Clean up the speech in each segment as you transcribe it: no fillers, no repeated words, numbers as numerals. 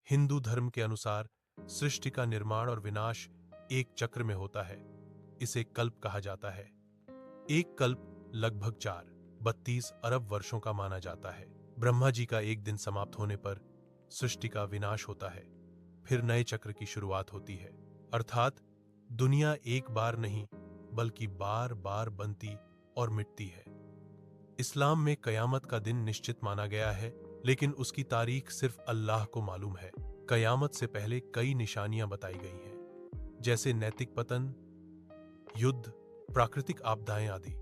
हिंदू धर्म के अनुसार सृष्टि का निर्माण और विनाश एक चक्र में होता है। इसे कल्प कहा जाता है। एक कल्प लगभग 4-32 अरब वर्षों का माना जाता है। ब्रह्मा जी का एक दिन समाप्त होने पर सृष्टि का विनाश होता है, फिर नए चक्र की शुरुआत होती है। अर्थात दुनिया एक बार नहीं बल्कि बार बार बनती और मिटती है। इस्लाम में कयामत का दिन निश्चित माना गया है, लेकिन उसकी तारीख सिर्फ अल्लाह को मालूम है। कयामत से पहले कई निशानियां बताई गई हैं, जैसे नैतिक पतन, युद्ध, प्राकृतिक आपदाएं आदि।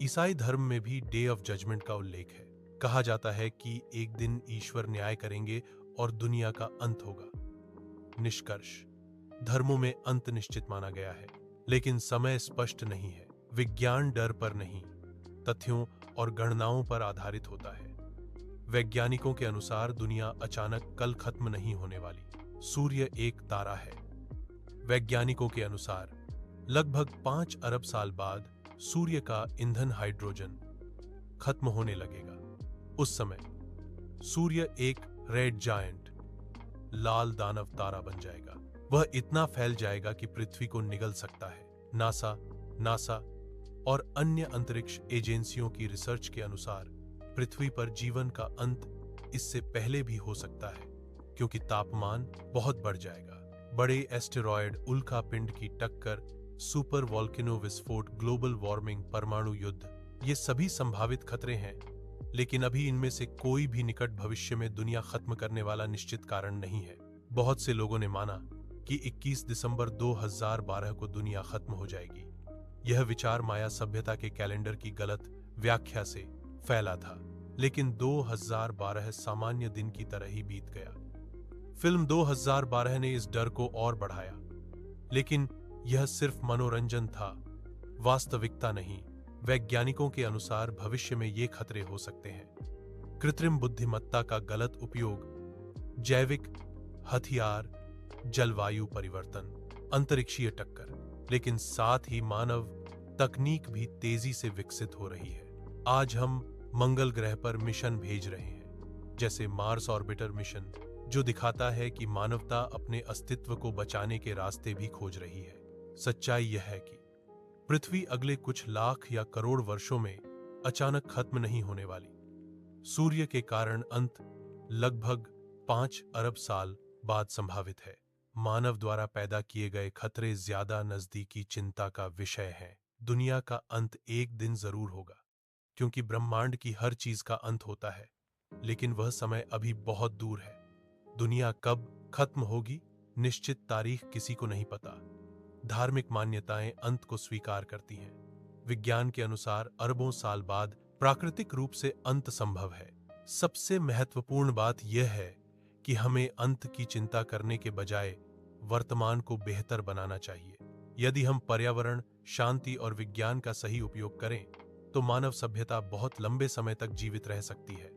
ईसाई धर्म में भी डे ऑफ जजमेंट का उल्लेख है। कहा जाता है कि एक दिन ईश्वर न्याय करेंगे और दुनिया का अंत होगा। निष्कर्ष, धर्मों में अंत निश्चित माना गया है, लेकिन समय स्पष्ट नहीं है। विज्ञान डर पर नहीं, तथ्यों और गणनाओं पर आधारित होता है। वैज्ञानिकों के अनुसार दुनिया अचानक कल खत्म नहीं होने वाली। सूर्य एक तारा है। वैज्ञानिकों के अनुसार लगभग 5 अरब साल बाद सूर्य का ईंधन हाइड्रोजन खत्म होने लगेगा। उस समय सूर्य एक रेड जायंट, लाल दानव तारा बन जाएगा। वह इतना फैल जाएगा कि पृथ्वी को निगल सकता है। नासा और अन्य अंतरिक्ष एजेंसियों की रिसर्च के अनुसार पृथ्वी पर जीवन का अंत इससे पहले भी हो सकता है, क्योंकि तापमान बहुत बढ़ जाएगा। बड़े एस्टेरॉयड, उल्का पिंड की टक्कर, सुपर वॉल्केनो विस्फोट, ग्लोबल वार्मिंग, परमाणु युद्ध, ये सभी संभावित खतरे हैं, लेकिन अभी इनमें से कोई भी निकट भविष्य में दुनिया खत्म करने वाला निश्चित कारण नहीं है। बहुत से लोगों ने माना कि 21 दिसंबर 2012 को दुनिया खत्म हो जाएगी। यह विचार माया सभ्यता के कैलेंडर की गलत व्याख्या से फैला था, लेकिन 2012 सामान्य दिन की तरह ही बीत गया। फिल्म 2012 ने इस डर को और बढ़ाया, लेकिन यह सिर्फ मनोरंजन था, वास्तविकता नहीं। वैज्ञानिकों के अनुसार भविष्य में ये खतरे हो सकते हैं: कृत्रिम बुद्धिमत्ता का गलत उपयोग, जैविक हथियार, जलवायु परिवर्तन, अंतरिक्षीय टक्कर, लेकिन साथ ही मानव तकनीक भी तेजी से विकसित हो रही है। आज हम मंगल ग्रह पर मिशन भेज रहे हैं, जैसे मार्स ऑर्बिटर मिशन, जो दिखाता है कि मानवता अपने अस्तित्व को बचाने के रास्ते भी खोज रही है। सच्चाई यह है कि पृथ्वी अगले कुछ लाख या करोड़ वर्षों में अचानक खत्म नहीं होने वाली। सूर्य के कारण अंत लगभग 5 अरब साल बाद संभावित है। मानव द्वारा पैदा किए गए खतरे ज्यादा नजदीकी चिंता का विषय हैं। दुनिया का अंत एक दिन जरूर होगा, क्योंकि ब्रह्मांड की हर चीज का अंत होता है, लेकिन वह समय अभी बहुत दूर है। दुनिया कब खत्म होगी, निश्चित तारीख किसी को नहीं पता। धार्मिक मान्यताएं अंत को स्वीकार करती हैं। विज्ञान के अनुसार अरबों साल बाद प्राकृतिक रूप से अंत संभव है। सबसे महत्वपूर्ण बात यह है कि हमें अंत की चिंता करने के बजाय वर्तमान को बेहतर बनाना चाहिए। यदि हम पर्यावरण, शांति और विज्ञान का सही उपयोग करें, तो मानव सभ्यता बहुत लंबे समय तक जीवित रह सकती है।